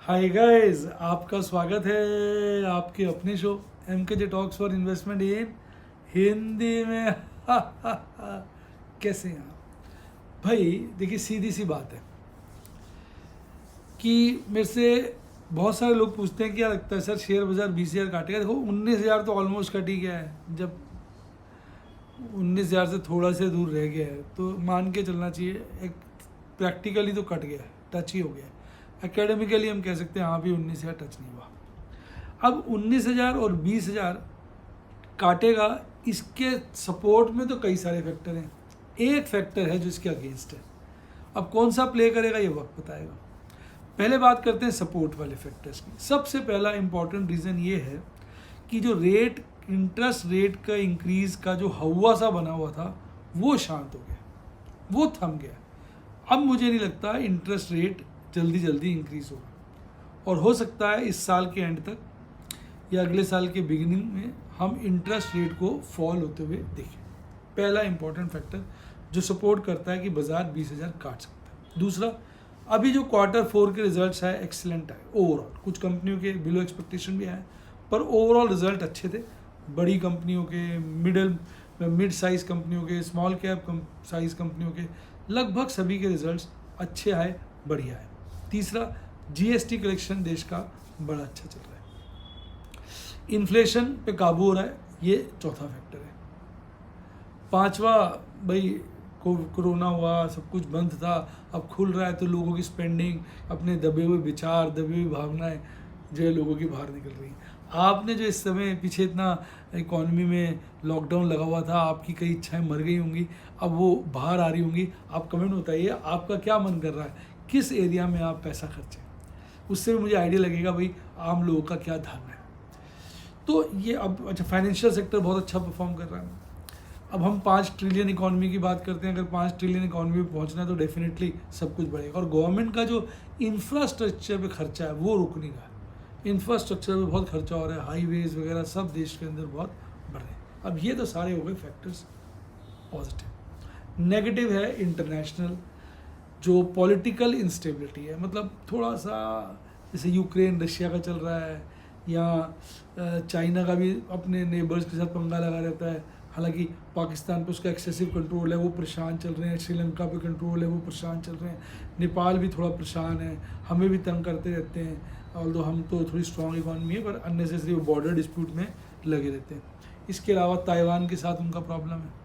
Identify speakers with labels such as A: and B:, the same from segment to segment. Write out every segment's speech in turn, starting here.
A: Hi guys, आपका स्वागत है आपके अपने show MKJ talks for investment इन हिंदी में। कैसे हैं आप भाई? देखिए, सीधी सी बात है कि मेरे से बहुत सारे लोग पूछते हैं कि क्या लगता है सर शेयर बाजार 20,000 काटेगा। देखो, 19,000 तो ऑलमोस्ट कट ही गया है। जब 19,000 से थोड़ा से दूर रह गया है तो मान के चलना चाहिए, एक प्रैक्टिकली तो कट गया है, टच ही हो गया है। एकेडमिकली हम कह सकते हैं हाँ भी 19,000 टच नहीं हुआ। अब 19,000 और 20,000 काटेगा, इसके सपोर्ट में तो कई सारे फैक्टर हैं। एक फैक्टर है जो इसके अगेंस्ट है। अब कौन सा प्ले करेगा ये वक्त बताएगा। पहले बात करते हैं सपोर्ट वाले फैक्टर्स की। सबसे पहला इंपॉर्टेंट रीज़न ये है कि जो रेट, इंटरेस्ट रेट का इंक्रीज का जो हवा सा बना हुआ था वो शांत हो गया, वो थम गया। अब मुझे नहीं लगता इंटरेस्ट रेट जल्दी जल्दी इंक्रीज होगा, और हो सकता है इस साल के एंड तक या अगले साल के बिगिनिंग में हम इंटरेस्ट रेट को फॉल होते हुए देखें। पहला इंपॉर्टेंट फैक्टर जो सपोर्ट करता है कि बाजार 20,000 काट सकता है। दूसरा, अभी जो Q4 के रिजल्ट्स है एक्सीलेंट है ओवरऑल। कुछ कंपनियों के बिलो एक्सपेक्टेशन भी आए, पर ओवरऑल रिजल्ट अच्छे थे। बड़ी कंपनियों के, मिड साइज़ कंपनियों के, स्मॉल कैप साइज़ कंपनियों के, लगभग सभी के रिजल्ट्स अच्छे आए, बढ़िया है। तीसरा, GST कलेक्शन देश का बड़ा अच्छा चल रहा है। इन्फ्लेशन पे काबू हो रहा है, ये चौथा फैक्टर है। पांचवा, भाई कोरोना हुआ, सब कुछ बंद था, अब खुल रहा है तो लोगों की स्पेंडिंग, अपने दबे हुए विचार, दबी हुई भावनाएं जो है लोगों की बाहर निकल रही हैं। आपने जो इस समय पीछे इतना इकॉनमी में लॉकडाउन लगा हुआ था, आपकी कई इच्छाएं मर गई होंगी, अब वो बाहर आ रही होंगी। आप कमेंट बताइए, आपका क्या मन कर रहा है, किस एरिया में आप पैसा खर्चें। उससे भी मुझे आइडिया लगेगा भाई आम लोगों का क्या धर्म है। तो ये अब अच्छा, फाइनेंशियल सेक्टर बहुत अच्छा परफॉर्म कर रहा है। अब हम 5 ट्रिलियन इकॉनमी की बात करते हैं। अगर 5 ट्रिलियन इकॉनमी में पहुंचना है तो डेफिनेटली सब कुछ बढ़ेगा। और गवर्नमेंट का जो इंफ्रास्ट्रक्चर पे खर्चा है वो रुक नहीं रहा है। इंफ्रास्ट्रक्चर पे बहुत खर्चा हो रहा है, हाईवेज वगैरह सब देश के अंदर बहुत बढ़ रहे हैं। अब ये तो सारे हो गए फैक्टर्स पॉजिटिव। नेगेटिव है इंटरनेशनल जो पॉलिटिकल इंस्टेबिलिटी है। मतलब थोड़ा सा जैसे यूक्रेन रशिया का चल रहा है, या चाइना का भी अपने नेबर्स के साथ पंगा लगा रहता है। हालांकि पाकिस्तान पे उसका एक्सेसिव कंट्रोल है, वो परेशान चल रहे हैं। श्रीलंका पे कंट्रोल है, वो परेशान चल रहे हैं। नेपाल भी थोड़ा परेशान है, हमें भी तंग करते रहते हैं। ऑल्दो हम तो थोड़ी स्ट्रॉन्ग इकॉनमी है, पर अननेसेसरी बॉर्डर डिस्प्यूट में लगे रहते हैं। इसके अलावा ताइवान के साथ उनका प्रॉब्लम है।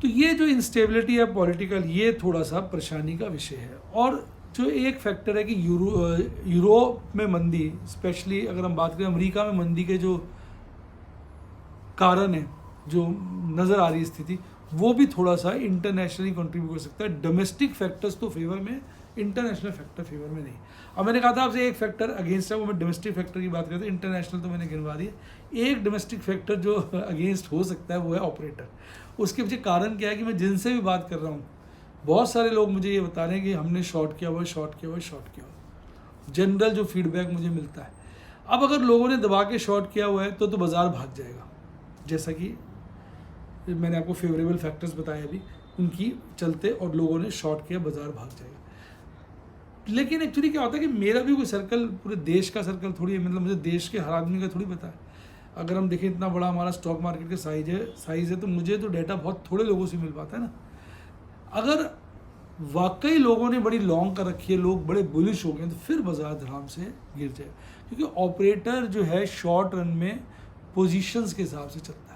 A: तो ये जो इंस्टेबिलिटी है पॉलिटिकल, ये थोड़ा सा परेशानी का विषय है। और जो एक फैक्टर है कि यूरोप में मंदी, स्पेशली अगर हम बात करें अमेरिका में मंदी के जो कारण है, जो नज़र आ रही स्थिति, वो भी थोड़ा सा इंटरनेशनली कंट्रीब्यूट कर सकता है। डोमेस्टिक फैक्टर्स तो फेवर में, इंटरनेशनल फैक्टर फेवर में नहीं। अब मैंने कहा था आपसे एक फैक्टर अगेंस्ट है, वो मैं डोमेस्टिक फैक्टर की बात करते हैं। इंटरनेशनल तो मैंने गिनवा दिया। एक डोमेस्टिक फैक्टर जो अगेंस्ट हो सकता है वो है ऑपरेटर। उसके पीछे कारण क्या है कि मैं जिनसे भी बात कर रहा हूँ, बहुत सारे लोग मुझे ये बता रहे हैं कि हमने शॉर्ट किया हुआ है, शॉर्ट किया हुआ है, शॉर्ट किया हुआ है। जनरल जो फीडबैक मुझे मिलता है, अब अगर लोगों ने दबा के शॉर्ट किया हुआ है तो बाजार भाग जाएगा। जैसा कि मैंने आपको फेवरेबल फैक्टर्स बताए अभी, उनकी चलते और लोगों ने शॉर्ट किया, बाजार भाग जाएगा। लेकिन एक्चुअली क्या होता है कि मेरा भी कोई सर्कल, पूरे देश का सर्कल थोड़ी है। मतलब मुझे देश के हर आदमी का थोड़ी पता है। अगर हम देखें इतना बड़ा हमारा स्टॉक मार्केट का साइज है तो मुझे तो डेटा बहुत थोड़े लोगों से मिल पाता है ना। अगर वाकई लोगों ने बड़ी लॉन्ग कर रखी है, लोग बड़े बुलिश हो गए, तो फिर बाजार धड़ाम से गिर जाए। क्योंकि ऑपरेटर जो है शॉर्ट रन में पोजीशंस के हिसाब से चलता है।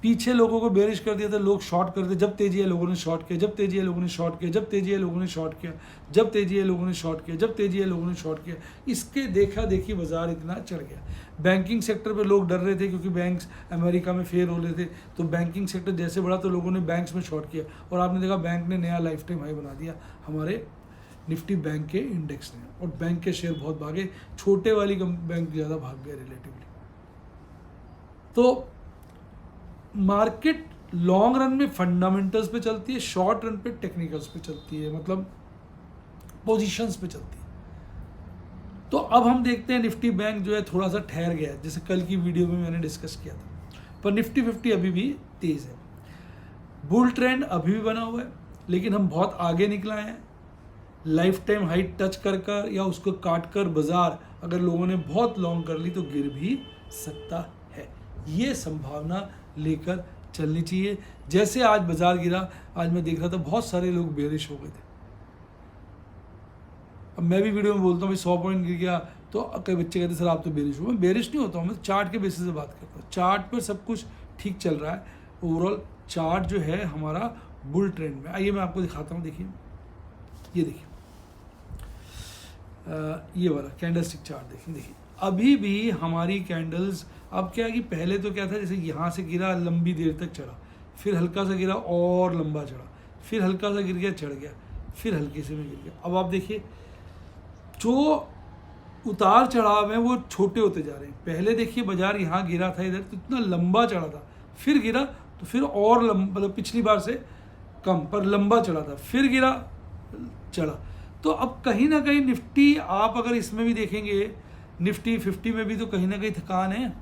A: पीछे लोगों को बेरिश कर दिया था, लोग शॉर्ट कर दिए। जब तेजी है लोगों ने शॉर्ट किया, जब तेजी है लोगों ने शॉर्ट किया, जब तेजी है लोगों ने शॉर्ट किया, जब तेजी है लोगों ने शॉर्ट किया, जब तेजी है लोगों ने शॉर्ट किया। इसके देखा देखी बाजार इतना चढ़ गया। बैंकिंग सेक्टर पे लोग डर रहे थे क्योंकि बैंक्स अमेरिका में फेल हो रहे थे, तो बैंकिंग सेक्टर जैसे बढ़ा तो लोगों ने बैंक्स में शॉर्ट किया, और आपने देखा बैंक ने नया लाइफ टाइम हाई बना दिया हमारे निफ्टी बैंक के इंडेक्स ने, और बैंक के शेयर बहुत भागे। छोटे वाली बैंक ज़्यादा भाग गए रिलेटिवली। तो मार्केट लॉन्ग रन में फंडामेंटल्स पे चलती है, शॉर्ट रन पे टेक्निकल्स पे चलती है, मतलब पोजीशंस पे चलती है। तो अब हम देखते हैं निफ्टी बैंक जो है थोड़ा सा ठहर गया है, जैसे कल की वीडियो में मैंने डिस्कस किया था। पर निफ्टी 50 अभी भी तेज है। बुल ट्रेंड अभी भी बना हुआ है, लेकिन हम बहुत आगे निकला है। लाइफ टाइम हाई टच कर या उसको काट कर बाजार अगर लोगों ने बहुत लॉन्ग कर ली तो गिर भी सकता है। ये संभावना लेकर चलनी चाहिए। जैसे आज बाजार गिरा, आज मैं देख रहा था बहुत सारे लोग बेरिश हो गए थे। अब मैं भी वीडियो में बोलता हूँ भाई 100 पॉइंट गिर गया तो कई बच्चे कहते सर आप तो बेरिश हो। मैं बेरिश नहीं होता हूँ, मैं चार्ट के बेसिस से बात करता हूँ। चार्ट पर सब कुछ ठीक चल रहा है। ओवरऑल चार्ट जो है हमारा बुल ट्रेंड में। आइए मैं आपको दिखाता हूँ। देखिए ये देखिए ये वाला कैंडलस्टिक चार्ट देखिए अभी भी हमारी कैंडल्स, अब क्या है कि पहले तो क्या था, जैसे यहाँ से गिरा लंबी देर तक चढ़ा, फिर हल्का सा गिरा और लंबा चढ़ा, फिर हल्का सा गिर गया चढ़ गया, फिर हल्के से में गिर गया। अब आप देखिए जो उतार चढ़ाव है वो छोटे होते जा रहे हैं। पहले देखिए बाजार यहाँ गिरा था इधर तो इतना लंबा चढ़ा था, फिर गिरा तो फिर और लंबा, मतलब पिछली बार से कम पर लंबा चढ़ा था, फिर गिरा चढ़ा। तो अब कहीं ना कहीं निफ्टी, आप अगर इसमें भी देखेंगे निफ्टी 50 में भी तो कहीं ना कहीं थकान है।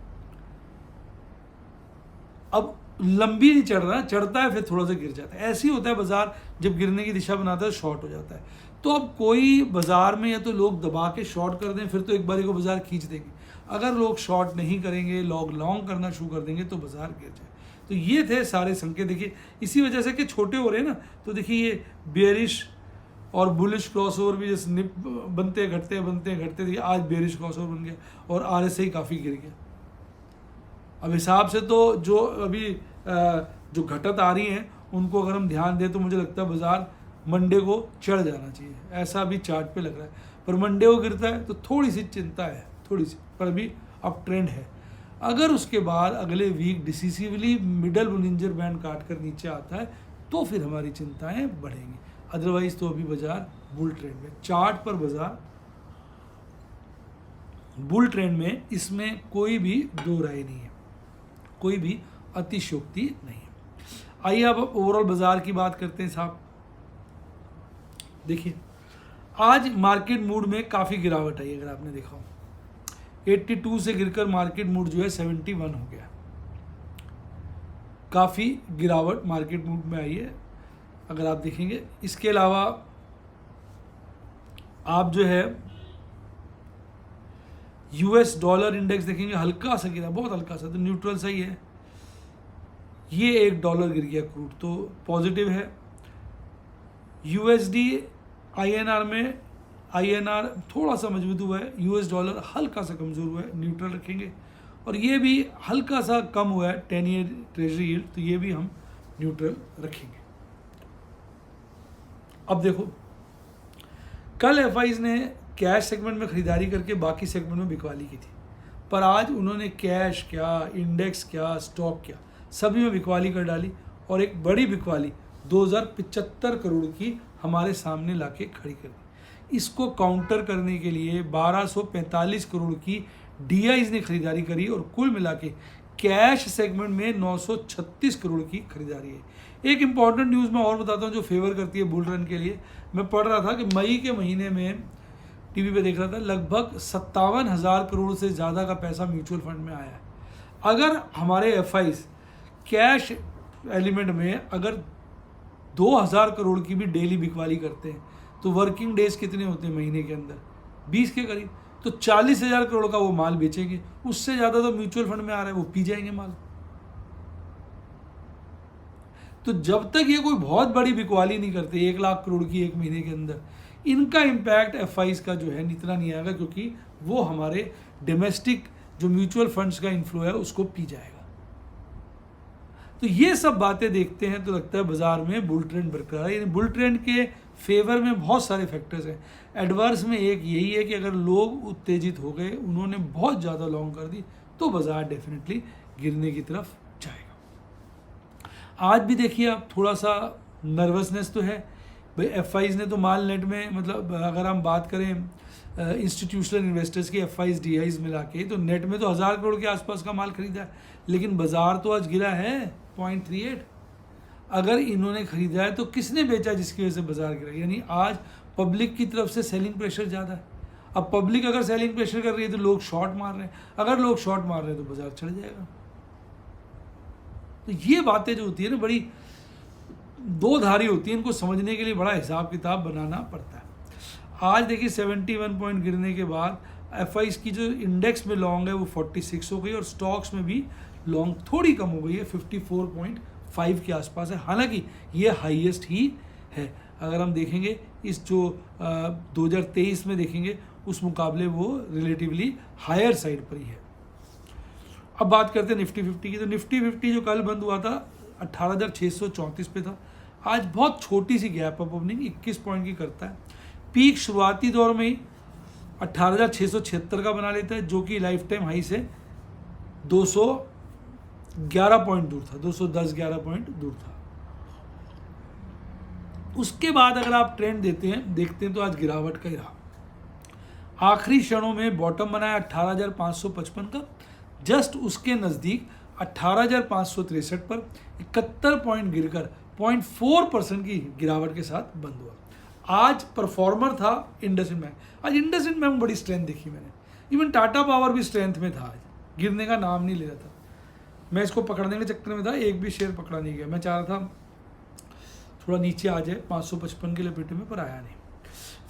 A: अब लंबी नहीं चढ़ रहा, चढ़ता है फिर थोड़ा सा गिर जाता है। ऐसे ही होता है बाजार जब गिरने की दिशा बनाता है शॉर्ट हो जाता है। तो अब कोई बाजार में या तो लोग दबा के शॉर्ट कर दें, फिर तो एक बारी को बाजार खींच देंगे। अगर लोग शॉर्ट नहीं करेंगे, लोग लॉन्ग करना शुरू कर देंगे तो बाजार गिर जाए। तो ये थे सारे संकेत। देखिए इसी वजह से कि छोटे हो रहे हैं ना, तो देखिए ये बेरिश और बुलिश क्रॉसओवर भी जैसे निप बनते घटते देखिए आज बेरिश क्रॉसओवर बन गया और RSI काफ़ी गिर गया। अब हिसाब से तो जो अभी जो घटत आ रही हैं उनको अगर हम ध्यान दें तो मुझे लगता है बाजार मंडे को चढ़ जाना चाहिए, ऐसा अभी चार्ट पे लग रहा है। पर मंडे को गिरता है तो थोड़ी सी चिंता है, थोड़ी सी, पर अभी अप ट्रेंड है। अगर उसके बाद अगले week decisively middle Bollinger band काट कर नीचे आता है तो फिर हमारी चिंताएं बढ़ेंगी। अदरवाइज तो अभी बाजार बुल ट्रेंड में, चार्ट पर बाजार बुल ट्रेंड में, इसमें कोई भी दो राय नहीं है, कोई भी अतिशयोक्ति नहीं है। आइए अब ओवरऑल बाजार की बात करते हैं साहब। देखिए आज मार्केट मूड में काफ़ी गिरावट आई। अगर आपने देखा हो 82 से गिरकर मार्केट मूड जो है 71 हो गया। काफ़ी गिरावट मार्केट मूड में आई है अगर आप देखेंगे। इसके अलावा आप जो है US डॉलर इंडेक्स देखेंगे, हल्का सा गिरा, बहुत हल्का सा, तो न्यूट्रल सही है। ये $1 गिर गया क्रूड, तो पॉजिटिव है। USD INR में, INR थोड़ा सा मजबूत हुआ है, US डॉलर हल्का सा कमज़ोर हुआ है, न्यूट्रल रखेंगे। और ये भी हल्का सा कम हुआ है 10 ईयर ट्रेजरी यील्ड, तो ये भी हम न्यूट्रल रखेंगे। अब देखो कल FIs ने कैश सेगमेंट में खरीदारी करके बाकी सेगमेंट में बिकवाली की थी, पर आज उन्होंने कैश क्या, इंडेक्स क्या, स्टॉक क्या, सभी में बिकवाली कर डाली और एक बड़ी बिकवाली 2075 करोड़ की हमारे सामने लाके खड़ी कर दी। इसको काउंटर करने के लिए 1245 करोड़ की DIs ने खरीदारी करी और कुल मिला के कैश सेगमेंट में 936 करोड़ की खरीदारी है। एक इंपॉर्टेंट न्यूज़ मैं और बताता हूँ जो फेवर करती है बुल रन के लिए। मैं पढ़ रहा था कि मई के महीने में टीवी पे देख रहा था, लगभग 57,000 करोड़ से ज़्यादा का पैसा म्यूचुअल फंड में आया है। अगर हमारे FIs कैश एलिमेंट में अगर 2,000 करोड़ की भी डेली बिकवाली करते हैं तो वर्किंग डेज कितने होते हैं महीने के अंदर? 20 के करीब। तो 40,000 करोड़ का वो माल बेचेंगे, उससे ज़्यादा तो म्यूचुअल फंड में आ रहा है, वो पी जाएंगे माल। तो जब तक ये कोई बहुत बड़ी बिकवाली नहीं करते 1 लाख करोड़ की एक महीने के अंदर, इनका इम्पैक्ट FIs का जो है इतना नहीं आएगा, क्योंकि वो हमारे डोमेस्टिक जो म्यूचुअल फंड्स का इन्फ्लो है उसको पी जाएगा। तो ये सब बातें देखते हैं तो लगता है बाजार में बुल ट्रेंड बरकरार है। यानी बुल ट्रेंड के फेवर में बहुत सारे फैक्टर्स हैं। एडवर्स में एक यही है कि अगर लोग उत्तेजित हो गए, उन्होंने बहुत ज़्यादा लॉन्ग कर दी, तो बाजार डेफिनेटली गिरने की तरफ जाएगा। आज भी देखिए आप थोड़ा सा नर्वसनेस तो है भाई। FIs ने तो माल नेट में, मतलब अगर हम बात करें इंस्टीट्यूशनल इन्वेस्टर्स की FIs DIs मिला के, तो नेट में तो 1000 करोड़ के आसपास का माल खरीदा है, लेकिन बाजार तो आज गिरा है 0.38। अगर इन्होंने खरीदा है तो किसने बेचा जिसकी वजह से बाजार गिरा? यानी आज पब्लिक की तरफ से सेलिंग प्रेशर ज़्यादा है। अब पब्लिक अगर सेलिंग प्रेशर कर रही है तो लोग शॉर्ट मार रहे हैं, अगर लोग शॉर्ट मार रहे हैं तो बाजार चढ़ जाएगा। तो ये बातें जो होती है ना, बड़ी दो धारी होती है, इनको समझने के लिए बड़ा हिसाब किताब बनाना पड़ता है। आज देखिए 71 पॉइंट गिरने के बाद FIs की जो इंडेक्स में लॉन्ग है वो 46 हो गई और स्टॉक्स में भी लॉन्ग थोड़ी कम हो गई है, 54.5 के आसपास है। हालांकि ये हाईएस्ट ही है। अगर हम देखेंगे इस जो 2023 में देखेंगे उस मुकाबले वो रिलेटिवली हायर साइड पर ही है। अब बात करते हैं निफ्टी 50 की। तो निफ्टी 50 जो कल बंद हुआ था 18,634 पे था। आज बहुत छोटी सी गैप अप ओपनिंग 21 पॉइंट की करता है। पीक शुरुआती दौर में ही 18,676 का बना लेता है, जो कि लाइफ टाइम हाई से 211 पॉइंट दूर था, 210-11 पॉइंट दूर था। उसके बाद अगर आप ट्रेंड देखते हैं तो आज गिरावट का ही रहा। आखिरी क्षणों में बॉटम बनाया 18,555 का, जस्ट उसके नज़दीक 18,563 पर 71 पॉइंट गिरकर 0.4% की गिरावट के साथ बंद हुआ। आज परफॉर्मर था इंडसइंड बैंक। आज इंडसइंड बैंक बड़ी स्ट्रेंथ देखी मैंने। इवन टाटा पावर भी स्ट्रेंथ में था, आज गिरने का नाम नहीं ले रहा था। मैं इसको पकड़ने के चक्कर में था, एक भी शेयर पकड़ा नहीं गया। मैं चाह रहा था थोड़ा नीचे आ जाए 555 के लिमिट में, पर आया नहीं।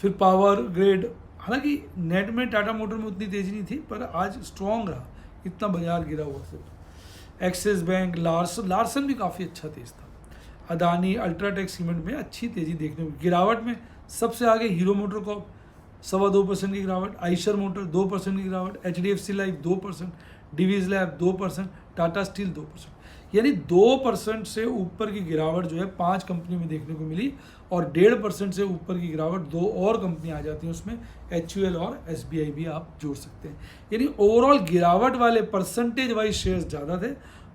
A: फिर पावर ग्रेड, हालांकि नेट में टाटा मोटर में उतनी तेज़ी नहीं थी, पर आज स्ट्रॉन्ग रहा, इतना बाजार गिरा हुआ सिर्फ। एक्सिस बैंक, लार्सन भी काफ़ी अच्छा तेज था। अदानी, अल्ट्राटेक सीमेंट में अच्छी तेज़ी देखने को। गिरावट में सबसे आगे हीरो मोटर कॉर्प 2.25% की गिरावट, आइशर मोटर 2% की गिरावट, HDFC लाइफ 2%, डिवीज लैब 2%, टाटा स्टील 2%। यानी 2% से ऊपर की गिरावट जो है 5 कंपनी में देखने को मिली, और 1.5% से ऊपर की गिरावट 2 और कंपनी आ जाती हैं उसमें, HUL और SBI भी आप जोड़ सकते हैं। यानी ओवरऑल गिरावट वाले परसेंटेज वाइज शेयर्स ज़्यादा थे,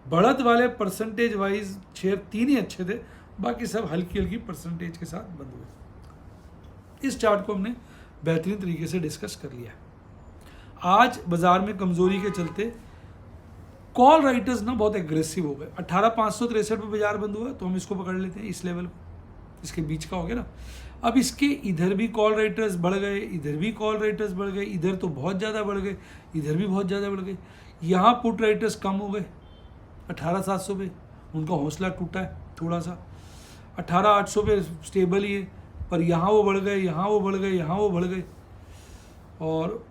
A: बढ़त वाले परसेंटेज वाइज शेयर 3 ही अच्छे थे, बाकी सब हल्की हल्की परसेंटेज के साथ बंद हुए। इस चार्ट को हमने बेहतरीन तरीके से डिस्कस कर लिया है। आज बाजार में कमजोरी के चलते कॉल राइटर्स ना बहुत एग्रेसिव हो गए। 18,563 पे बाजार बंद हुआ, तो हम इसको पकड़ लेते हैं, इस लेवल को, इसके बीच का हो गया ना। अब इसके इधर भी कॉल राइटर्स बढ़ गए, इधर भी कॉल राइटर्स बढ़ गए, इधर तो बहुत ज़्यादा बढ़ गए, इधर भी बहुत ज़्यादा बढ़ गए। यहाँ पुट राइटर्स कम हो गए 18,700 पे, उनका हौसला टूटा है थोड़ा सा। 18,800 पे स्टेबल ही है, पर यहाँ वो बढ़ गए, यहाँ वो बढ़ गए, यहाँ वो बढ़ गए। और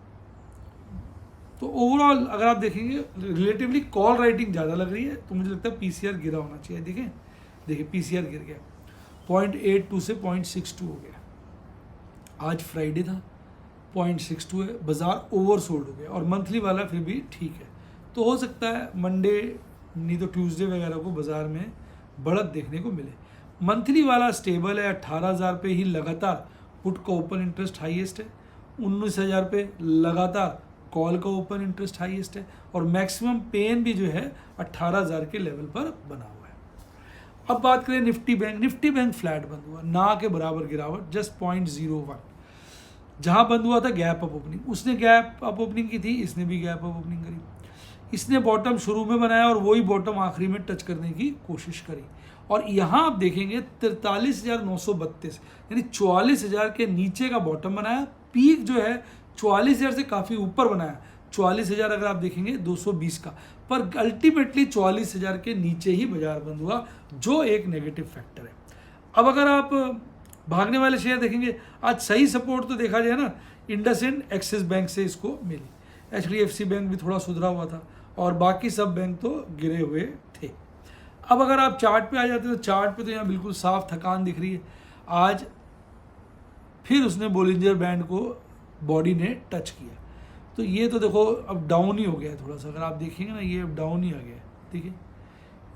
A: तो ओवरऑल अगर आप देखेंगे रिलेटिवली कॉल राइटिंग ज़्यादा लग रही है, तो मुझे लगता है PCR गिरा होना चाहिए। देखिए PCR गिर गया, 0.82 से 0.62 हो गया। आज फ्राइडे था, 0.62 है, बाजार ओवरसोल्ड हो गया, और मंथली वाला फिर भी ठीक है। तो हो सकता है मंडे नहीं तो ट्यूसडे वगैरह को बाजार में बढ़त देखने को मिले। मंथली वाला स्टेबल है, 18,000 पे ही लगातार पुट का ओपन इंटरेस्ट हाईएस्ट है, 19,000 पे लगातार कॉल का ओपन इंटरेस्ट हाईएस्ट है, और मैक्सिमम पेन भी जो है 18,000 के लेवल पर बना हुआ है। अब बात करें Nifty bank. Nifty bank flat बंद हुआ, ना के बराबर गिरावट, जस्ट 0.01। जहां बंद हुआ था गैप अप ओपनिंग, उसने गैप अप ओपनिंग की थी, इसने भी गैप अप ओपनिंग करी। इसने बॉटम शुरू में बनाया और वही बॉटम आखिरी में टच करने की कोशिश करी, और यहाँ आप देखेंगे 43,932 यानी 44,000 के नीचे का बॉटम बनाया। पीक जो है 44,000 से काफ़ी ऊपर बनाया, 44,000 अगर आप देखेंगे 220 का, पर अल्टीमेटली 44,000 के नीचे ही बाजार बंद हुआ, जो एक नेगेटिव फैक्टर है। अब अगर आप भागने वाले शेयर देखेंगे, आज सही सपोर्ट तो देखा जाए ना, इंडसइंड, एक्सिस बैंक से इसको मिली। HDFC बैंक भी थोड़ा सुधरा हुआ था, और बाकी सब बैंक तो गिरे हुए थे। अब अगर आप चार्ट पे आ जाते हैं, तो चार्ट पे तो यहाँ बिल्कुल साफ थकान दिख रही है। आज फिर उसने बोलिंजर बैंड को बॉडी ने टच किया, तो ये तो देखो अब डाउन ही हो गया है थोड़ा सा। अगर आप देखेंगे ना, ये अब डाउन ही आ गया है। ठीक है,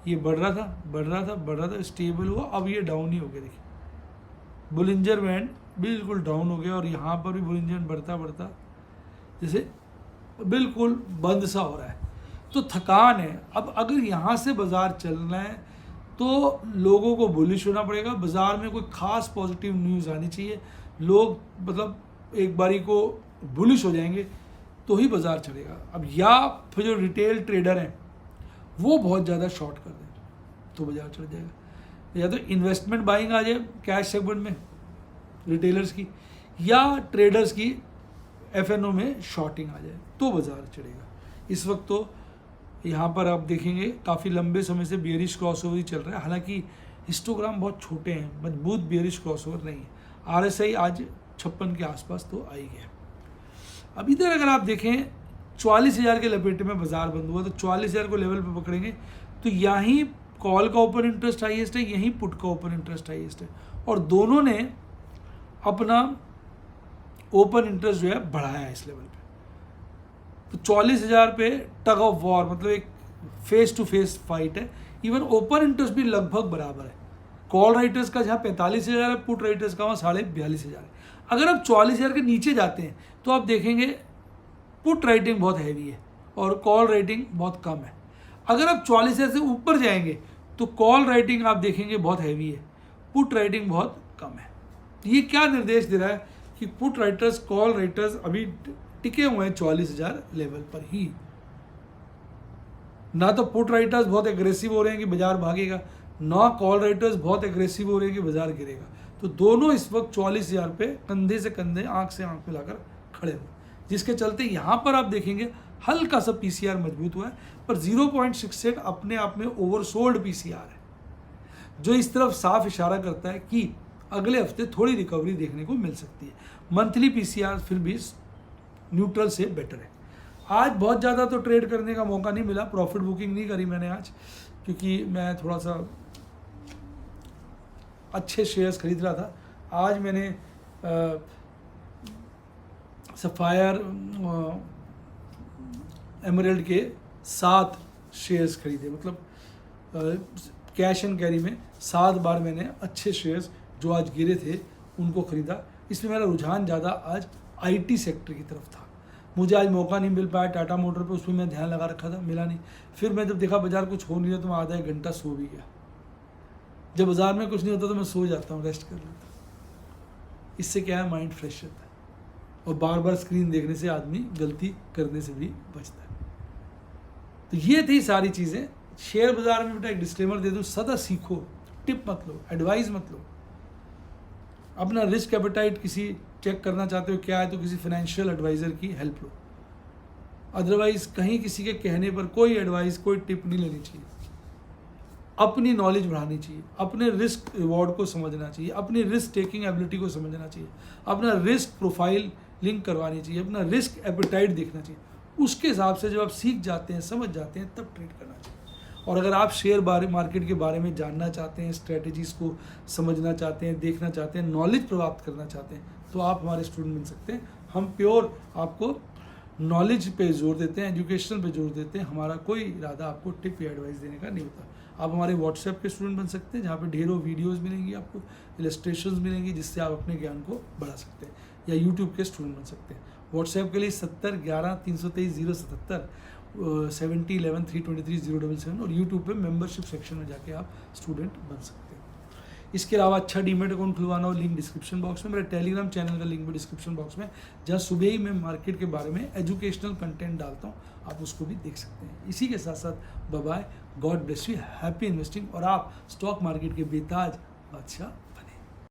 A: ये बढ़ रहा था, स्टेबल हुआ, अब ये डाउन ही हो गया। देखिए बोलिंजर बैंड बिल्कुल डाउन हो गया, और यहाँ पर भी बोलिंजर बढ़ता जैसे बिल्कुल बंद सा हो रहा है, तो थकान है। अब अगर यहाँ से बाजार चलना है तो लोगों को बुलिश होना पड़ेगा। बाजार में कोई खास पॉजिटिव न्यूज़ आनी चाहिए, लोग मतलब एक बारी को बुलिश हो जाएंगे तो ही बाजार चलेगा। अब या फिर जो रिटेल ट्रेडर हैं वो बहुत ज़्यादा शॉर्ट कर दें तो बाजार चढ़ जाएगा, या तो इन्वेस्टमेंट बाइंग आ जाए कैश सेगमेंट में रिटेलर्स की, या ट्रेडर्स की FNO में शॉर्टिंग आ जाए तो बाजार चढ़ेगा। इस वक्त तो यहाँ पर आप देखेंगे काफ़ी लंबे समय से बियरिश क्रॉसओवर ही चल रहा है, हालांकि हिस्टोग्राम बहुत छोटे हैं, मजबूत बियरिश क्रॉसओवर नहीं है। RSI आज 56 के आसपास तो आ ही गया। अब इधर अगर आप देखें 44,000 के लपेटे में बाजार बंद हुआ, तो 44,000 को लेवल पे पकड़ेंगे तो यहीं कॉल का ओपन इंटरेस्ट हाईएस्ट है, यहीं पुट का ओपन इंटरेस्ट हाईएस्ट है, और दोनों ने अपना ओपन इंटरेस्ट जो है बढ़ाया है इस लेवल पे। तो 44,000 पे टग ऑफ वॉर, मतलब एक फेस टू फेस फाइट है। इवन ओपन इंटरेस्ट भी लगभग बराबर है। कॉल राइटर्स का जहाँ 45,000 है, पुट राइटर्स का वहाँ 42,500 है। अगर आप 44,000 के नीचे जाते हैं तो आप देखेंगे पुट राइटिंग बहुत हैवी है और कॉल राइटिंग बहुत कम है। अगर आप 44,000 से ऊपर जाएंगे तो कॉल राइटिंग आप देखेंगे बहुत हैवी है, पुट राइटिंग बहुत कम है। ये क्या निर्देश दे रहा है कि पुट राइटर्स, कॉल राइटर्स अभी टिके हुए हैं 44,000 लेवल पर ही। ना तो पुट राइटर्स बहुत एग्रेसिव हो रहे हैं कि बाजार भागेगा, ना कॉल राइटर्स बहुत एग्रेसिव हो रहे हैं कि बाजार गिरेगा। तो दोनों इस वक्त 44,000 पे कंधे से कंधे, आंख से आंख मिलाकर खड़े हुए, जिसके चलते यहाँ पर आप देखेंगे हल्का सा पीसीआर मजबूत हुआ है, पर 0.68 अपने आप में ओवरसोल्ड पीसीआर है, जो इस तरफ साफ इशारा करता है कि अगले हफ्ते थोड़ी रिकवरी देखने को मिल सकती है। मंथली पीसीआर फिर भी न्यूट्रल से बेटर है। आज बहुत ज़्यादा तो ट्रेड करने का मौका नहीं मिला, प्रॉफिट बुकिंग नहीं करी मैंने आज, क्योंकि मैं थोड़ा सा अच्छे शेयर्स खरीद रहा था। आज मैंने सफायर एमरल्ड के 7 शेयर्स खरीदे, मतलब कैश एंड कैरी में 7 बार मैंने अच्छे शेयर्स जो आज गिरे थे उनको खरीदा। इसमें मेरा रुझान ज़्यादा आज आईटी सेक्टर की तरफ था। मुझे आज मौका नहीं मिल पाया टाटा मोटर पे, उसमें मैं ध्यान लगा रखा था, मिला नहीं। फिर मैं जब देखा बाजार कुछ हो नहीं रहा तो मैं आधा एक घंटा सो भी गया। जब बाजार में कुछ नहीं होता तो मैं सो जाता हूँ, रेस्ट कर लेता हूँ। इससे क्या है, माइंड फ्रेश रहता है, और बार बार स्क्रीन देखने से आदमी गलती करने से भी बचता है। तो ये थी सारी चीज़ें। शेयर बाजार में बेटा एक डिस्क्लेमर दे दूँ, सदा सीखो, टिप मत लो, एडवाइस मत लो। अपना रिस्क एपेटाइट किसी चेक करना चाहते हो क्या है तो किसी फाइनेंशियल एडवाइज़र की हेल्प लो। अदरवाइज कहीं किसी के कहने पर कोई एडवाइस, कोई टिप नहीं लेनी चाहिए। अपनी नॉलेज बढ़ानी चाहिए, अपने रिस्क रिवॉर्ड को समझना चाहिए, अपनी रिस्क टेकिंग एबिलिटी को समझना चाहिए, अपना रिस्क प्रोफाइल लिंक करवानी चाहिए, अपना रिस्क एपेटाइट देखना चाहिए। उसके हिसाब से जब आप सीख जाते हैं, समझ जाते हैं, तब ट्रेड करना चाहिए। और अगर आप शेयर मार्केट के बारे में जानना चाहते हैं, स्ट्रेटजीज़ को समझना चाहते हैं, देखना चाहते हैं, नॉलेज प्राप्त करना चाहते हैं, तो आप हमारे स्टूडेंट बन सकते हैं। हम प्योर आपको नॉलेज पे जोर देते हैं, एजुकेशन पे जोर देते हैं। हमारा कोई इरादा आपको टिप या एडवाइस देने का नहीं होता। आप हमारे व्हाट्सएप के स्टूडेंट बन सकते हैं, जहाँ पे ढेरों वीडियोस मिलेंगी, आपको इलस्ट्रेशंस मिलेंगी, जिससे आप अपने ज्ञान को बढ़ा सकते हैं। या यूट्यूब के स्टूडेंट बन सकते हैं। व्हाट्सएप के लिए 70 11 323 077 70 11 323 077 और यूट्यूब पे मेंबरशिप सेक्शन में जाके आप स्टूडेंट बन सकते हैं। इसके अलावा अच्छा डीमेट अकाउंट खुलवाना हो, लिंक डिस्क्रिप्शन बॉक्स में, मेरे टेलीग्राम चैनल का लिंक भी डिस्क्रिप्शन बॉक्स में, जहाँ सुबह ही मैं मार्केट के बारे में एजुकेशनल कंटेंट डालता हूँ, आप उसको भी देख सकते हैं। इसी के साथ साथ bye bye, God bless you, happy investing, और आप स्टॉक मार्केट के बेताज बादशाह